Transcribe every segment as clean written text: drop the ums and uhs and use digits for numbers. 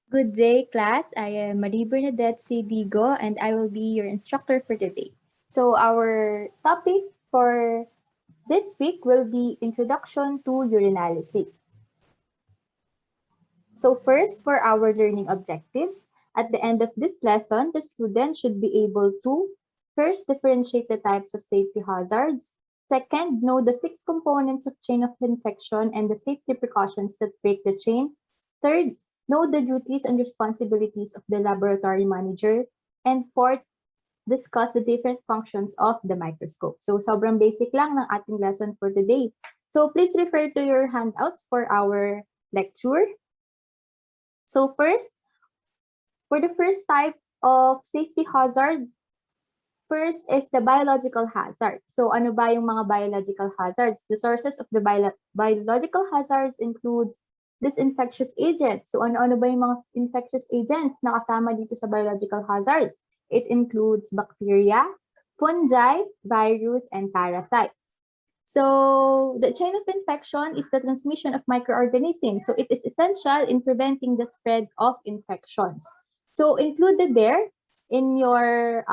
Good day, class. I am Marie Bernadette C. Digo, and I will be your instructor for today. So, our topic for this week will be Introduction to Urinalysis. So, first, for our learning objectives, at the end of this lesson, the student should be able to first differentiate the types of safety hazards. Second, know the 6 components of chain of infection and the safety precautions that break the chain. Third, know the duties and responsibilities of the laboratory manager. And fourth, discuss the different functions of the microscope. So sobrang basic lang ng ating lesson for today. So please refer to your handouts for our lecture. So first, for the first type of safety hazard, first is the biological hazard. So ano ba yung mga biological hazards? The sources of the biological hazards includes this infectious agents. So ano-ano ba yung mga infectious agents na kasama dito sa biological hazards? It includes bacteria, fungi, virus, and parasite. So the chain of infection is the transmission of microorganisms. So it is essential in preventing the spread of infections. So included there in your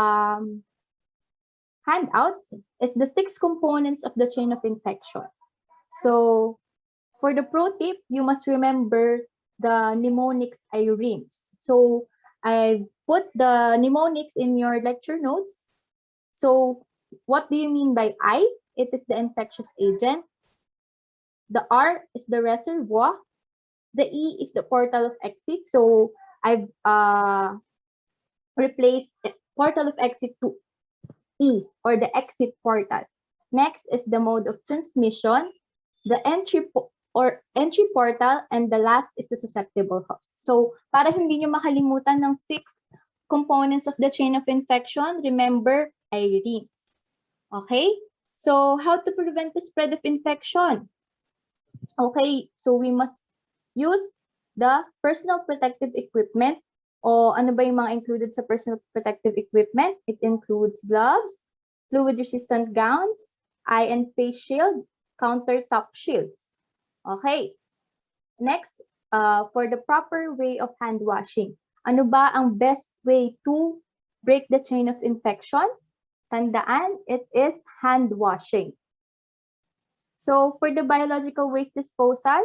handouts is the 6 components of the chain of infection. So for the pro tip, you must remember the mnemonics ioremes. So I put the mnemonics in your lecture notes. So what do you mean by I? It is the infectious agent. The R is the reservoir. The E is the portal of exit. So I've replaced portal of exit to E, or the exit portal. Next is the mode of transmission, the entry portal, and the last is the susceptible host. So para hindi nyo makalimutan ng 6 components of the chain of infection, remember IRENEs. Okay? So how to prevent the spread of infection? Okay, so we must use the personal protective equipment. O ano ba yung mga included sa personal protective equipment? It includes gloves, fluid-resistant gowns, eye and face shield, countertop shields. Okay. Next, for the proper way of hand washing. Ano ba ang best way to break the chain of infection? Tandaan, it is hand washing. So for the biological waste disposal,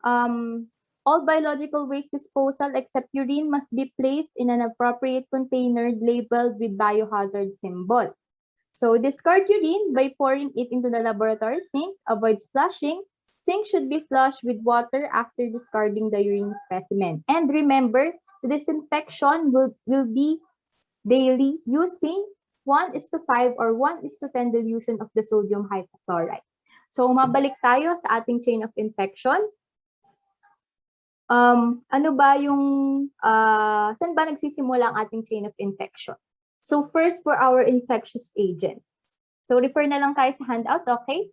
all biological waste disposal except urine must be placed in an appropriate container labeled with biohazard symbol. So discard urine by pouring it into the laboratory sink. Avoid splashing. Sink should be flushed with water after discarding the urine specimen. And remember, the disinfection will be daily using 1:5 or 1:10 dilution of the sodium hypochlorite. So mabalik tayo sa ating chain of infection. Ano ba yung, saan ba nagsisimula ang ating chain of infection? So first, for our infectious agent. So refer na lang tayo sa handouts, okay?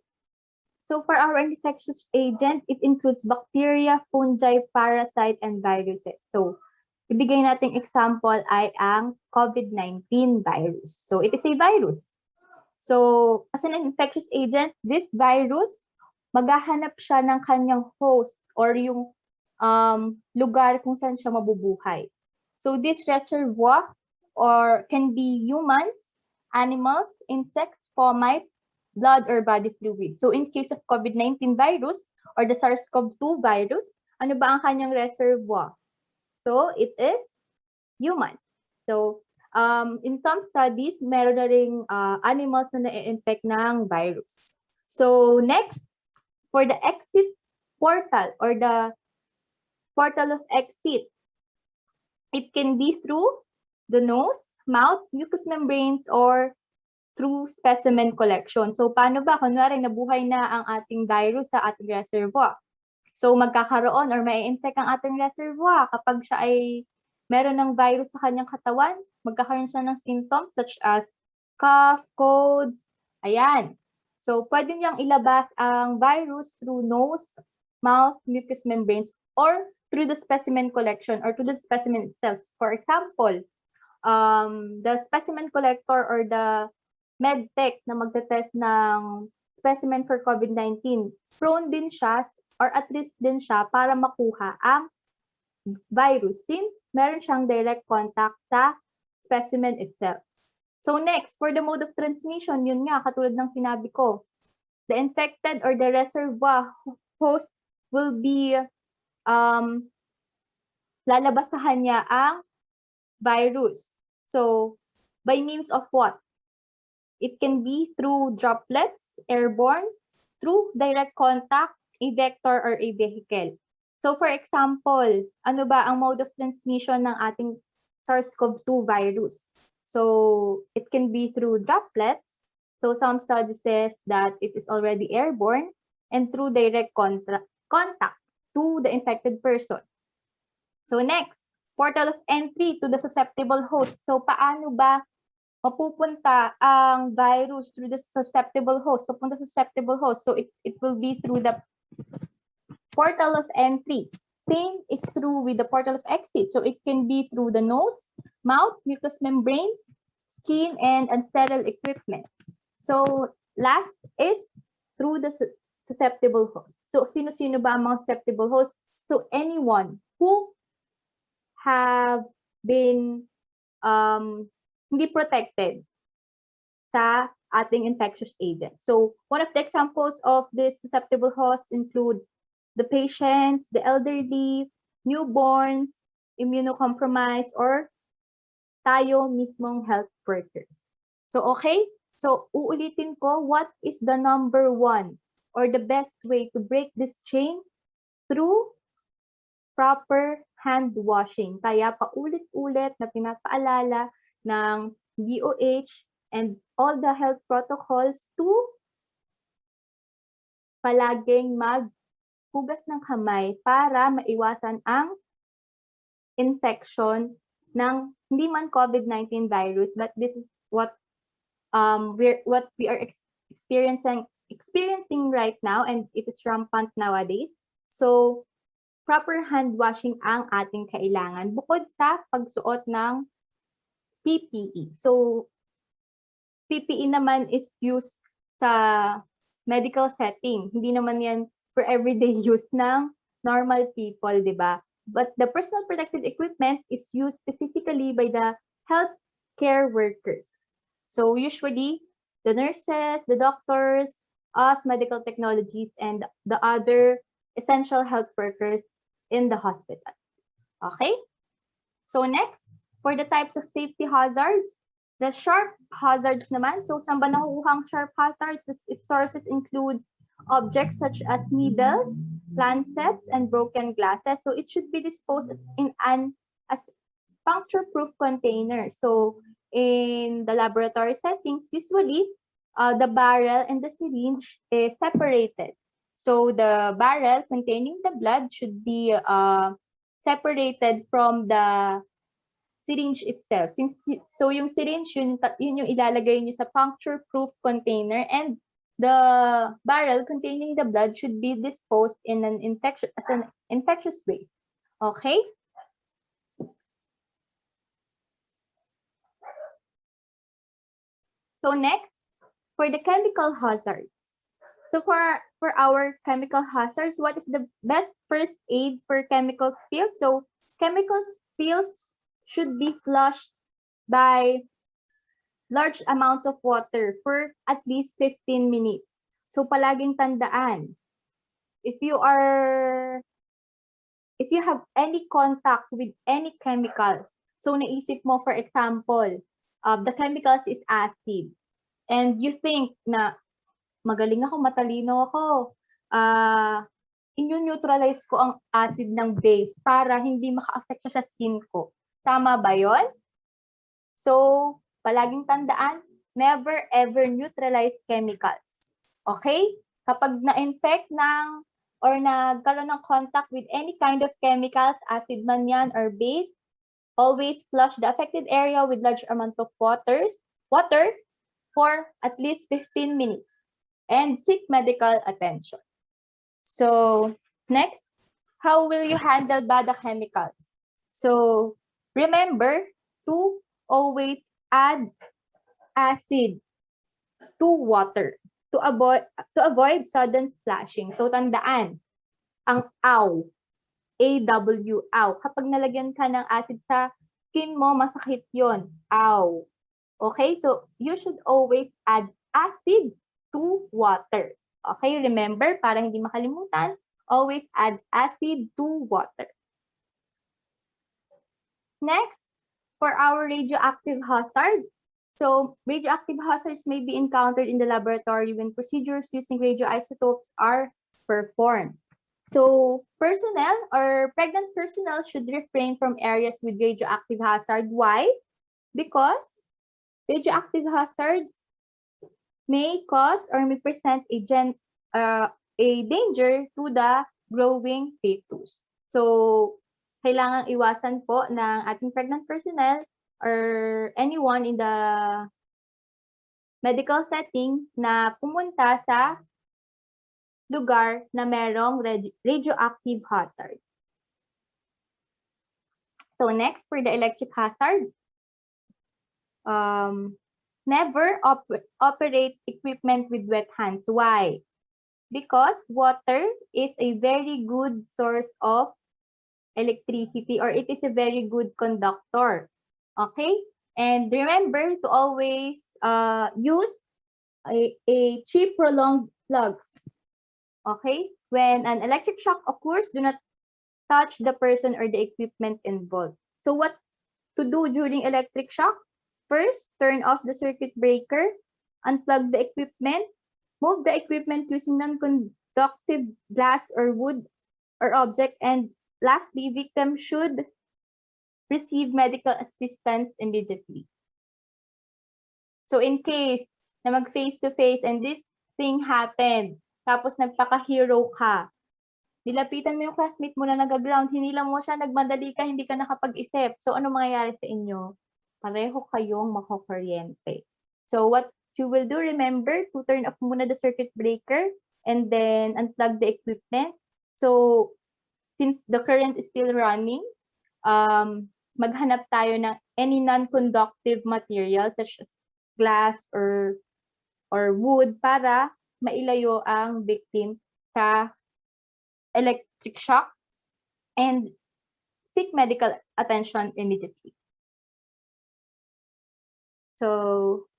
So for our infectious agent, it includes bacteria, fungi, parasite, and viruses. So ibigay nating example ay ang COVID-19 virus. So it is a virus. So as an infectious agent, this virus, maghahanap siya ng kanyang host or yung lugar kung saan siya mabubuhay. So this reservoir or can be humans, animals, insects, fomites, blood, or body fluid. So in case of COVID-19 virus or the SARS-CoV-2 virus, ano ba ang kanyang reservoir? So it is human. So in some studies, meron na ring animals na na-infect ng virus. So next, for the exit portal or the portal of exit, it can be through the nose, mouth, mucous membranes, or through specimen collection. So paano ba? Kunwari, nabuhay na ang ating virus sa ating reservoir. So magkakaroon or may infect ang ating reservoir kapag siya ay meron ng virus sa kanyang katawan, magkakaroon siya ng symptoms such as cough, colds, ayan. So pwede niyang ilabas ang virus through nose, mouth, mucous membranes, or through the specimen collection or through the specimen itself. For example, the specimen collector or the medtech na magte-test ng specimen for COVID-19, prone din siya or at least din siya para makuha ang virus since meron siyang direct contact sa specimen itself. So next, for the mode of transmission, yun nga, katulad ng sinabi ko, the infected or the reservoir host will be lalabasahan niya ang virus. So, by means of what? It can be through droplets, airborne, through direct contact, a vector, or a vehicle. So, for example, ano ba ang mode of transmission ng ating SARS-CoV-2 virus? So, it can be through droplets. So, some studies says that it is already airborne and through direct contact to the infected person. So, next, portal of entry to the susceptible host. So, paano ba mapupunta ang virus through the susceptible host, papunta sa susceptible host. So it will be through the portal of entry. Same is true with the portal of exit. So it can be through the nose, mouth, mucous membranes, skin, and unsterile equipment. So last is through the susceptible host. So sino-sino ba ang mga susceptible host? So anyone who have been hindi protected sa ating infectious agent. So one of the examples of this susceptible hosts include the patients, the elderly, newborns, immunocompromised, or tayo mismong health workers. So okay, so uulitin ko, what is the number one or the best way to break this chain? Through proper hand washing. Kaya paulit-ulit na pinapaalala ng DOH and all the health protocols to palaging maghugas ng kamay para maiwasan ang infection ng hindi man COVID-19 virus, but this is what we are experiencing right now, and it is rampant nowadays. So proper hand washing ang ating kailangan bukod sa pagsuot ng PPE. So, PPE naman is used sa medical setting. Hindi naman yan for everyday use ng normal people, di ba? But the personal protective equipment is used specifically by the healthcare workers. So, usually, the nurses, the doctors, us, medical technologies, and the other essential health workers in the hospital. Okay? So, next, for the types of safety hazards, the sharp hazards naman. So, saan ba nakukuha ang sharp hazards? Its sources includes objects such as needles, lancets, and broken glasses. So, it should be disposed in an puncture-proof container. So, in the laboratory settings, usually, the barrel and the syringe is separated. So, the barrel containing the blood should be separated from the syringe itself. So yung syringe, yun yung ilalagay nyo sa puncture-proof container, and the barrel containing the blood should be disposed in an infectious waste. Okay? So next, for the chemical hazards. So for our chemical hazards, what is the best first aid for chemical spills? So chemical spills should be flushed by large amounts of water for at least 15 minutes. So palaging tandaan, if you have any contact with any chemicals, so naisip mo, for example, the chemicals is acid, and you think na magaling ako, matalino ako, inyo-neutralize ko ang acid ng base para hindi maka-affect siya sa skin ko. Tama ba yon? So, palaging tandaan, never ever neutralize chemicals. Okay? Kapag na-infect ng or nagkaroon ng contact with any kind of chemicals, acid man yan or base, always flush the affected area with large amount of water for at least 15 minutes and seek medical attention. So, next, how will you handle bad chemicals? So, remember to always add acid to water to avoid sudden splashing. So, tandaan, ang aw AW, aw. Kapag nalagyan ka ng acid sa skin mo, masakit yon, aw. Okay, so you should always add acid to water. Okay, remember, para hindi makalimutan, always add acid to water. Next, for our radioactive hazard. So, radioactive hazards may be encountered in the laboratory when procedures using radioisotopes are performed. So, personnel or pregnant personnel should refrain from areas with radioactive hazard. Why? Because radioactive hazards may cause or may present a danger to the growing fetus. So, kailangang iwasan po ng ating pregnant personnel or anyone in the medical setting na pumunta sa lugar na merong radioactive hazard. So next, for the electric hazard, never operate equipment with wet hands. Why? Because water is a very good source of electricity, or it is a very good conductor. Okay? And remember to always use a cheap prolonged plugs. Okay? When an electric shock occurs, do not touch the person or the equipment involved. So what to do during electric shock? First, turn off the circuit breaker, unplug the equipment, move the equipment using non-conductive glass or wood or object, and lastly, victim should receive medical assistance immediately. So in case na mag face-to-face and this thing happened, tapos nagpaka-hero ka, nilapitan mo yung classmate mo na nag-ground, hinila mo siya, nagmadali ka, hindi ka nakapag-isip. So ano mangyayari sa inyo? Pareho kayong makukuryente. So what you will do, remember to turn off muna the circuit breaker and then unplug the equipment. So since the current is still running, maghanap tayo ng any non-conductive material such as glass or wood para mailayo ang victim sa electric shock and seek medical attention immediately. So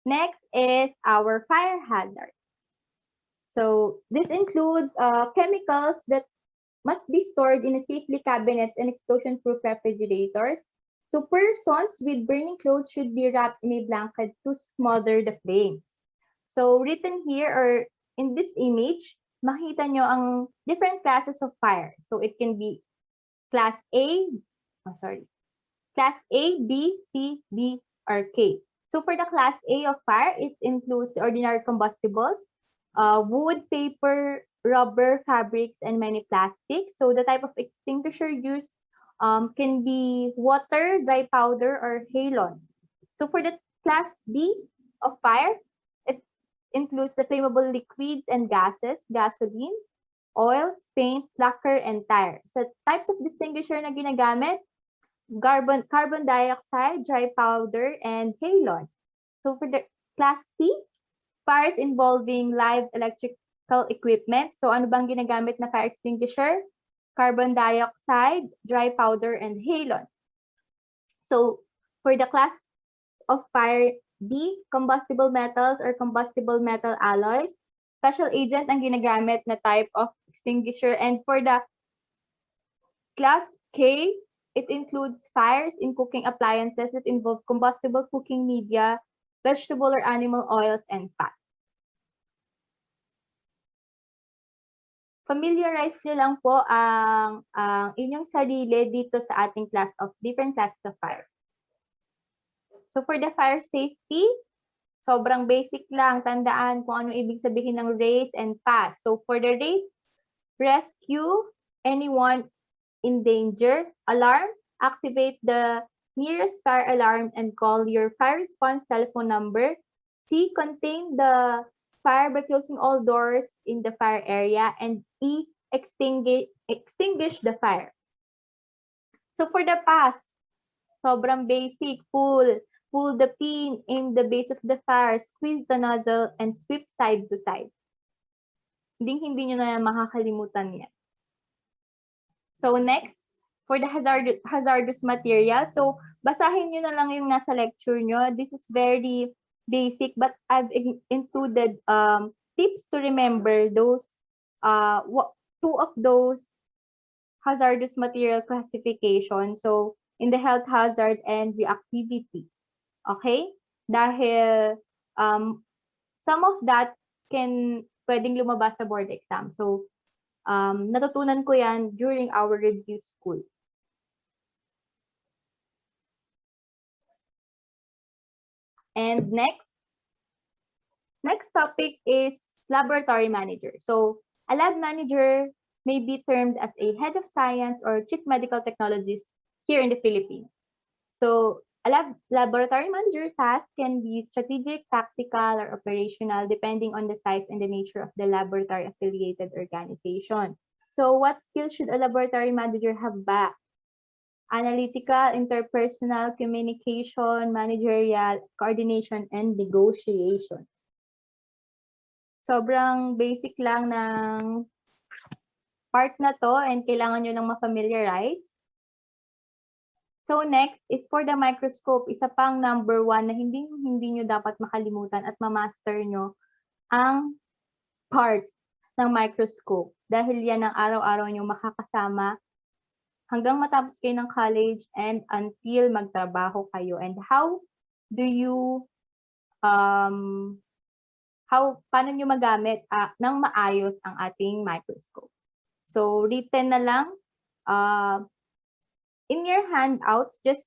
next is our fire hazard. So this includes chemicals that must be stored in a safely cabinets and explosion-proof refrigerators. So persons with burning clothes should be wrapped in a blanket to smother the flames. So written here or in this image, makita nyo ang different classes of fire. So it can be class A, class A, B, C, D, or K. So for the class A of fire, it includes the ordinary combustibles, wood, paper, rubber, fabrics, and many plastics. So the type of extinguisher used can be water, dry powder, or halon. So for the class B of fire, it includes the flammable liquids and gases, gasoline, oils, paint, lacquer, and tire. So types of extinguisher na ginagamit, carbon dioxide, dry powder, and halon. So for the class C, fires involving live electrical equipment. So ano bang ginagamit na fire extinguisher? Carbon dioxide, dry powder, and halon. So for the class of fire B, combustible metals or combustible metal alloys, special agent ang ginagamit na type of extinguisher. And for the class K, it includes fires in cooking appliances that involve combustible cooking media, vegetable or animal oils, and fats. Familiarize nyo lang po ang inyong sarili dito sa ating class of different classes of fire. So for the fire safety, sobrang basic lang. Tandaan kung ano ibig sabihin ng raise and pass. So for the raise, rescue anyone in danger. Alarm, activate the nearest fire alarm and call your fire response telephone number. C, contain the fire by closing all doors in the fire area. And E, extinguish the fire. So for the pass, sobrang basic. Pull the pin in the base of the fire, squeeze the nozzle, and sweep side to side. Hindi nyo na makakalimutan yan. So next, for the hazardous material. So basahin nyo na lang yung nasa lecture nyo. This is very basic, but I've included tips to remember those, two of those hazardous material classification. So in the health hazard and reactivity. Okay? Dahil some of that pwedeng lumabas sa board exam. So natutunan ko yan during our review school. And next topic is laboratory manager. So a lab manager may be termed as a head of science or chief medical technologist here in the Philippines. So a laboratory manager task can be strategic, tactical, or operational depending on the size and the nature of the laboratory affiliated organization. So what skills should a laboratory manager have back? Analytical, interpersonal, communication, managerial, coordination, and negotiation. Sobrang basic lang ng part na to and kailangan nyo lang ma-familiarize. So next is for the microscope. Isa pang number 1 na hindi nyo dapat makalimutan at ma-master nyo ang parts ng microscope. Dahil yan ang araw-araw nyo makakasama hanggang matapos kayo ng college and until magtrabaho kayo. And how do you, paano nyo magamit ng maayos ang ating microscope? So, written na lang. In your handouts, just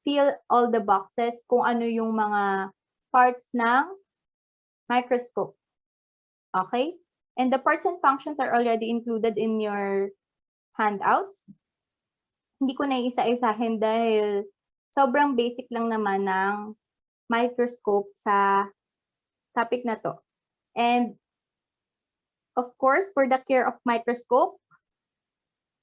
fill all the boxes kung ano yung mga parts ng microscope. Okay? And the parts and functions are already included in your handouts. Hindi ko na isa-isahin dahil sobrang basic lang naman ng microscope sa topic na to. And of course, for the care of microscope,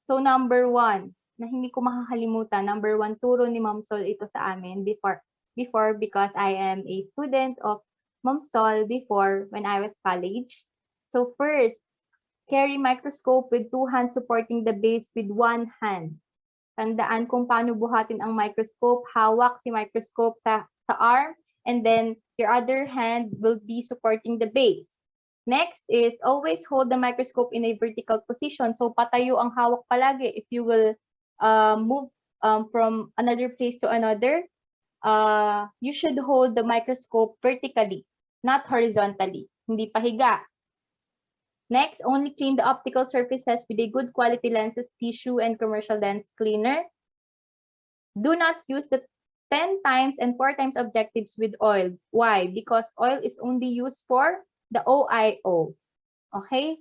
so number 1, na hindi ko makakalimutan, number 1, turo ni Ma'am Sol ito sa amin before because I am a student of Ma'am Sol before when I was college. So first, carry microscope with 2 hands supporting the base with 1 hand. Tandaan kung paano buhatin ang microscope. Hawak si microscope sa arm and then your other hand will be supporting the base. Next is always hold the microscope in a vertical position. So patayo ang hawak palagi. If you will move from another place to another, you should hold the microscope vertically, not horizontally. Hindi pahiga. Next, only clean the optical surfaces with a good quality lenses, tissue, and commercial lens cleaner. Do not use the 10 times and 4 times objectives with oil. Why? Because oil is only used for the OIO. Okay?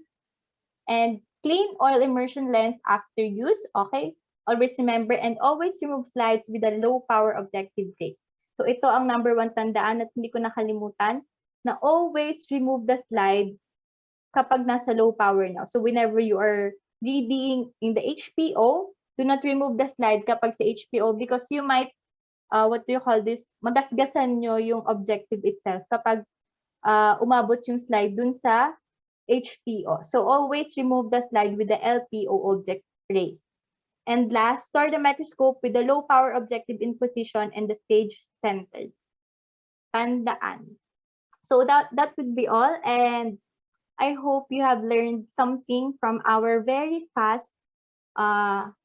And clean oil immersion lens after use. Okay? Always remember and always remove slides with a low power objective rate. So ito ang number 1 tandaan at hindi ko nakalimutan na always remove the slide kapag nasa low power now. So whenever you are reading in the HPO, do not remove the slide kapag sa HPO because you might, magasgasan nyo yung objective itself kapag umabot yung slide dun sa HPO. So always remove the slide with the LPO object raised. And last, store the microscope with the low power objective in position and the stage centered. Tandaan. So that would be all, and I hope you have learned something from our very fast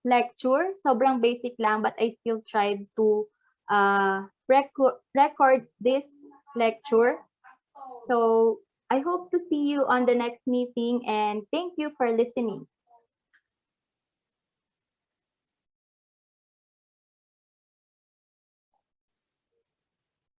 lecture. Sobrang basic lang, but I still tried to record this lecture. So I hope to see you on the next meeting, and thank you for listening.